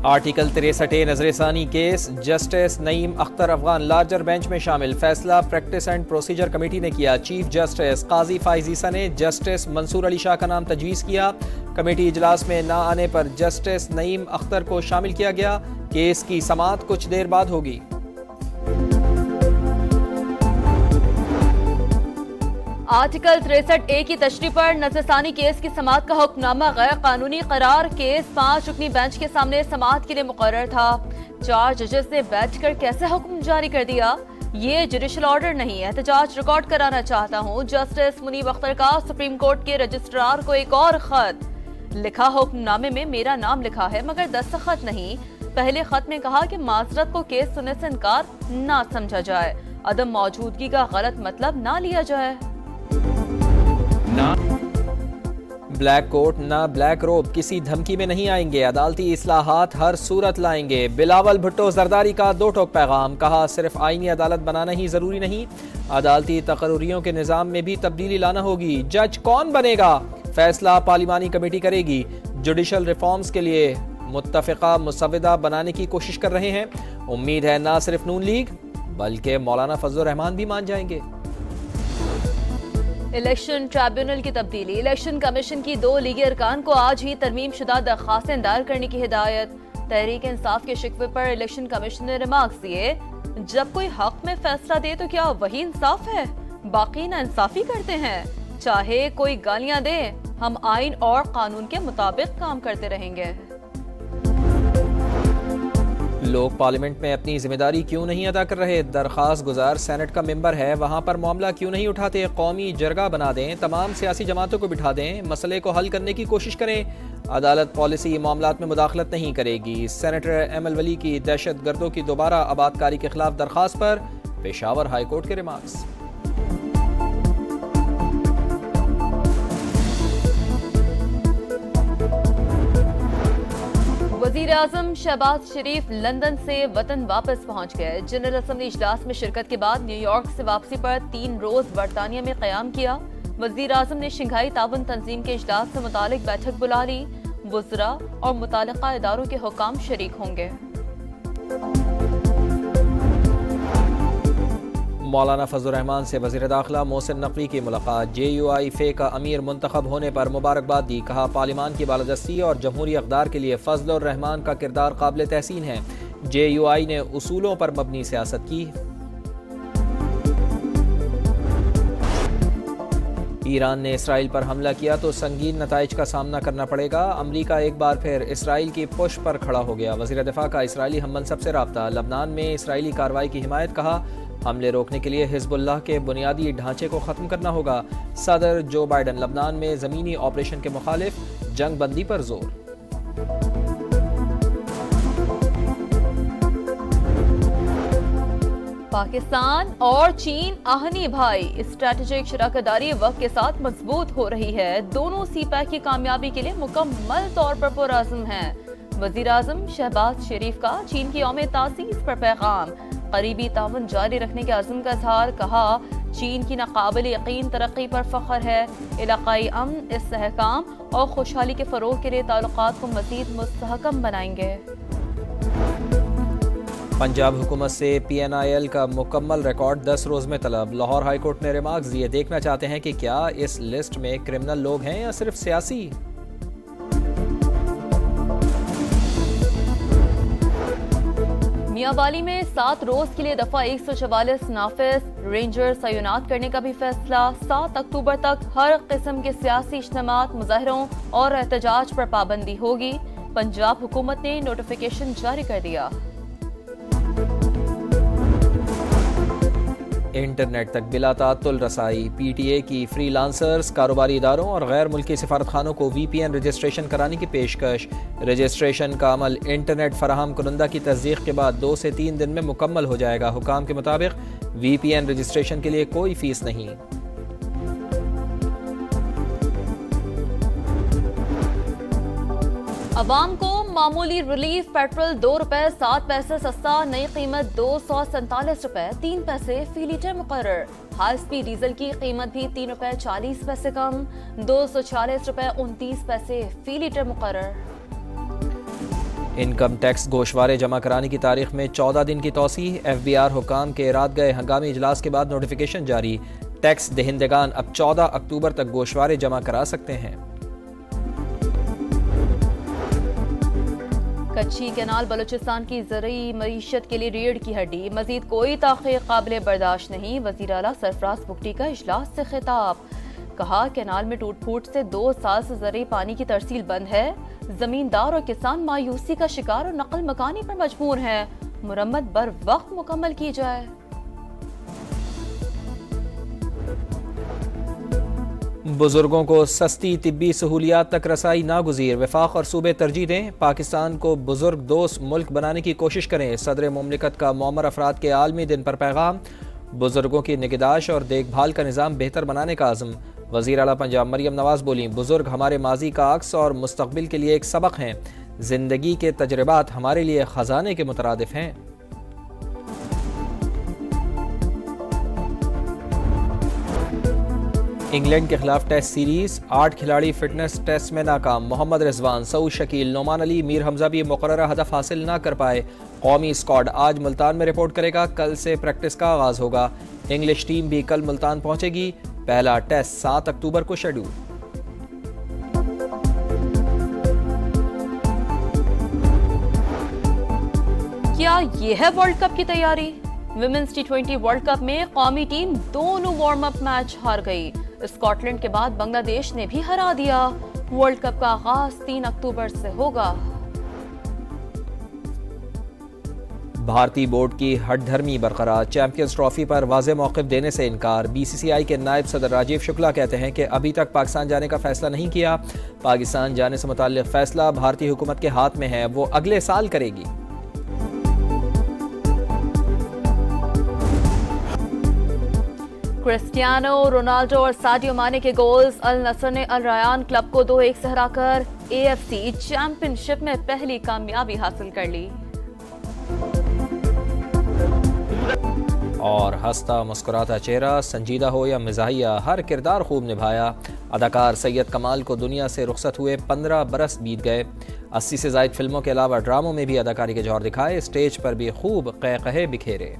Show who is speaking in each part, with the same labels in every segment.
Speaker 1: Article 63 नजरसानी case, justice Naeem Akhtar Afghan larger bench में शामिल। फैसला प्रैक्टिस एंड प्रोसीजर कमेटी ने किया। चीफ जस्टिस काजी फाइजीसा ने जस्टिस मंसूर अली शाह का नाम तजवीज़ किया। कमेटी इजलास में न आने पर जस्टिस नईम अख्तर को शामिल किया गया। केस की समाअत कुछ देर बाद होगी।
Speaker 2: आर्टिकल 63A की तशरीह पर नजरसानी केस की समाअत का हुक्मनामा गैर कानूनी करार। केस 5 रुकनी बेंच के सामने समाअत के लिए मुकर्रर था। 4 जजेस ने बैठकर कैसे हुक्म जारी कर दिया? ये जुडिशल ऑर्डर नहीं है। एहतजाज रिकॉर्ड कराना चाहता हूँ। जस्टिस मुनीब अख्तर का सुप्रीम कोर्ट के रजिस्ट्रार को एक और खत लिखा। हुक्मनामे में मेरा नाम लिखा है मगर दस्तखत नहीं। पहले खत में कहा कि माजरत को केस सुनने से इनकार ना समझा जाए, अदम मौजूदगी का गलत मतलब ना लिया जाए।
Speaker 1: ना ब्लैक कोट ना ब्लैक रोब किसी धमकी में नहीं आएंगे। अदालती इस्लाहात हर सूरत लाएंगे। बिलावल भुट्टो जरदारी का 2 टोक पैगाम। कहा सिर्फ आईनी अदालत बनाना ही जरूरी नहीं, अदालती तकर्रियों के निज़ाम में भी तब्दीली लाना होगी। जज कौन बनेगा, फैसला पार्लिमानी कमेटी करेगी। जुडिशल रिफॉर्म्स के लिए मुत्तफ़िका मुसव्विदा बनाने की कोशिश कर रहे हैं। उम्मीद है ना सिर्फ नून लीग बल्कि मौलाना फजलुर रहमान भी मान जाएंगे।
Speaker 2: इलेक्शन ट्रिब्यूनल की तब्दीली। इलेक्शन कमीशन की 2 लीगी अरकान को आज ही तरमीम शुदा दरख्वास्तें दायर करने की हिदायत। तहरीक इंसाफ के शिकवे पर इलेक्शन कमीशन ने रिमार्क्स दिए, जब कोई हक में फैसला दे तो क्या वही इंसाफ है? बाकी ना इंसाफी करते हैं। चाहे कोई गालियां दे, हम आइन और कानून के मुताबिक काम करते रहेंगे।
Speaker 1: लोग पार्लियामेंट में अपनी जिम्मेदारी क्यों नहीं अदा कर रहे? दरख्वास्त गुजार सेनेट का मेंबर है, वहां पर मामला क्यों नहीं उठाते? कौमी जरगा बना दें, तमाम सियासी जमातों को बिठा दें, मसले को हल करने की कोशिश करें। अदालत पॉलिसी मामलात में मुदाखलत नहीं करेगी। सेनेटर एमएल वली की दहशत गर्दों की दोबारा आबादकारी के खिलाफ दरख्वास्त पर पेशावर हाई कोर्ट के रिमार्क्स।
Speaker 2: वज़ीर आज़म शहबाज शरीफ लंदन से वतन वापस पहुंच गए। जनरल असम्बली इजलास में शिरकत के बाद न्यूयॉर्क से वापसी पर 3 रोज बरतानिया में क़याम किया। वज़ीर आज़म ने शंघाई ताउन तंजीम के इजलास से मुतालिक बैठक बुला ली। वज़रा और मुतालिका इदारों के हुकाम शरीक होंगे।
Speaker 1: मौलाना फजलुर रहमान से वज़ीर दाखिला मोहसिन नकवी की मुलाकात। JUI फे का अमीर मुंतखब होने पर मुबारकबाद दी। कहा पार्लिमान की बालादस्ती और जमहूरी अक़दार के लिए फजलुर रहमान का किरदार काबिल तहसीन है। JUI ने उसूलों पर मबनी सियासत की। ईरान ने इसराइल पर हमला किया तो संगीन नताइज का सामना करना पड़ेगा। अमरीका एक बार फिर इसराइल की पुश पर खड़ा हो गया। वज़ीर दिफा का इसराइली हममनसब से राब्ता। लबनान में इसराइली कार्रवाई की हिमायत। कहा हमले रोकने के लिए हिजबुल्लाह के बुनियादी ढांचे को ख़त्म करना होगा। सदर जो बाइडन लबनान में ज़मीनी ऑपरेशन के मुखालिफ, जंग बंदी पर जोर।
Speaker 2: पाकिस्तान और चीन आहनी भाई। स्ट्रेटेजिक शराकतदारी वक्त के साथ मजबूत हो रही है। दोनों सीपैक की कामयाबी के लिए मुकम्मल तौर पर पुरअज़्म हैं। वज़ीर आज़म शहबाज शरीफ का चीन की यौम तासीस पर पैगाम। करीबी ताउन जारी रखने के अज़्म का इज़हार। कहा चीन की नाकाबिल यकीन तरक्की पर फ़ख्र है। इलाक़ाई अमन, इस्तेहकाम और खुशहाली के फ़रोग़ के लिए ताल्लुक़ात को मज़ीद मुस्तहकम बनाएंगे।
Speaker 1: पंजाब हुकूमत से PNIL का मुकम्मल रिकॉर्ड 10 रोज़ में तलब। लाहौर हाई कोर्ट ने रिमार्क्स दिए। देखना चाहते हैं कि क्या इस लिस्ट में क्रिमिनल लोग हैं या सिर्फ सियासी।
Speaker 2: मियांवाली में 7 रोज के लिए दफा 144 नाफिज। रेंजर्स तैनात करने का भी फैसला। 7 अक्टूबर तक हर किस्म के सियासी इज्तिमात, मुजाहरों और एहतजाज पर पाबंदी होगी। पंजाब हुकूमत ने नोटिफिकेशन जारी कर दिया।
Speaker 1: इंटरनेट तक बिला तातुल रसाई। PTA की फ्रीलांसर्स, कारोबारी इदारों और गैर मुल्की सिफारतखानों को VPN रजिस्ट्रेशन कराने की पेशकश। रजिस्ट्रेशन का अमल इंटरनेट फराहम कुनंदा की तस्दीक के बाद 2 से 3 दिन में मुकम्मल हो जाएगा। हुकाम के मुताबिक VPN रजिस्ट्रेशन के लिए कोई फीस नहीं।
Speaker 2: अवाम को मामूली रिलीफ। पेट्रोल 2 रुपए 7 पैसे सस्ता। नई कीमत 247 रुपए 3 पैसे फी लीटर मुकर्रर। हाई स्पीड डीजल की कीमत भी 3 रुपए 40 पैसे कम। 246 रुपए 29 पैसे फी लीटर मुकर्रर।
Speaker 1: इनकम टैक्स गोशवारे जमा कराने की तारीख में 14 दिन की तोसी। FBI हुकाम के रात गए हंगामी इजलास के बाद नोटिफिकेशन जारी। टैक्स दहिंदगान अब 14 अक्टूबर तक गोशवारे जमा करा सकते हैं।
Speaker 2: कच्ची कैनाल बलूचिस्तान की ज़रूरी मईशत के लिए रीढ़ की हड्डी, मजीद कोई ताख़ीर काबिल बर्दाश्त नहीं। वज़ीर आला सरफराज बुगटी का इजलास से खिताब, कहा कैनाल में टूट फूट से 2 साल से ज़रूरी पानी की तरसील बंद है। जमींदार और किसान मायूसी का शिकार और नकल मकानी पर मजबूर हैं। मुरम्मत बर वक्त मुकम्मल की जाए।
Speaker 1: बुजुर्गों को सस्ती तिब्बी सहूलियात तक रसाई नागुज़ीर, वफाक और सूबे तरजीह दें। पाकिस्तान को बुजुर्ग दोस्त मुल्क बनाने की कोशिश करें। सदर मुमलिकत का मौमर अफराद के आलमी दिन पर पैगाम। बुजुर्गों की निगहदाश्त और देखभाल का निज़ाम बेहतर बनाने का आज़म। वज़ीर आला पंजाब मरियम नवाज बोली, बुजुर्ग हमारे माजी का अक्स और मुस्तकबिल के लिए एक सबक हैं। जिंदगी के तजर्बात हमारे लिए खजाने के मुतरादिफ हैं। इंग्लैंड के खिलाफ टेस्ट सीरीज, 8 खिलाड़ी फिटनेस टेस्ट में नाकाम। मोहम्मद रिजवान, सऊद शकील, नोमान अली, मीर हमजा भी मुकर्ररा हदफ हासिल न कर पाए। कौमी स्क्वाड आज मुल्तान में रिपोर्ट करेगा। कल से प्रैक्टिस का आगाज होगा। इंग्लिश टीम भी कल मुल्तान पहुंचेगी। पहला टेस्ट 7 अक्टूबर को शेड्यूल।
Speaker 2: क्या ये है वर्ल्ड कप की तैयारी? विमेंस T20 वर्ल्ड कप में कौमी टीम दोनों वार्म अप मैच हार गई। स्कॉटलैंड के बाद बांग्लादेश ने भी हरा दिया। वर्ल्ड कप का आगाज 3 अक्टूबर से होगा।
Speaker 1: भारतीय बोर्ड की हठधर्मी बरकरार। चैंपियंस ट्रॉफी पर वाज़ेह मौक़िफ़ देने से इनकार। BCCI के नायब सदर राजीव शुक्ला कहते हैं कि अभी तक पाकिस्तान जाने का फैसला नहीं किया। पाकिस्तान जाने से मुताल्लिक़ फैसला भारतीय हुकूमत के हाथ में है, वो अगले साल करेगी।
Speaker 2: क्रिस्टियानो रोनाल्डो और साडियो माने के गोल्स। अल नसर ने अल रयान क्लब को 2-1 से हराकर AFC चैंपियनशिप में पहली कामयाबी हासिल कर ली।
Speaker 1: और हंसता मुस्कुराता चेहरा, संजीदा हो या मिजाहिया, हर किरदार खूब निभाया। अदाकार सैयद कमाल को दुनिया से रुखसत हुए 15 बरस बीत गए। 80 से ज़ायद फिल्मों के अलावा ड्रामों में भी अदाकारी के जौहर दिखाए। स्टेज पर भी खूब क़हक़हे बिखेरे।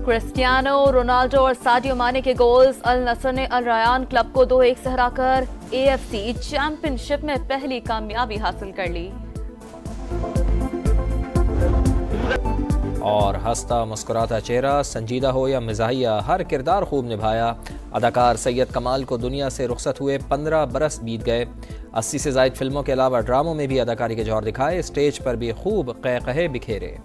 Speaker 2: क्रिस्टियानो रोनाल्डो और साडियो माने के गोल्स। अल नसर ने अल रयान क्लब को 2-1 से हराकर AFC चैंपियनशिप में पहली कामयाबी हासिल कर ली।
Speaker 1: और हंसता मुस्कुराता चेहरा, संजीदा हो या मिजाहिया, हर किरदार खूब निभाया। अदाकार सैयद कमाल को दुनिया से रुखसत हुए 15 बरस बीत गए। 80 से ज़ायद फिल्मों के अलावा ड्रामों में भी अदाकारी के जौहर दिखाए। स्टेज पर भी खूब क़हक़हे बिखेरे।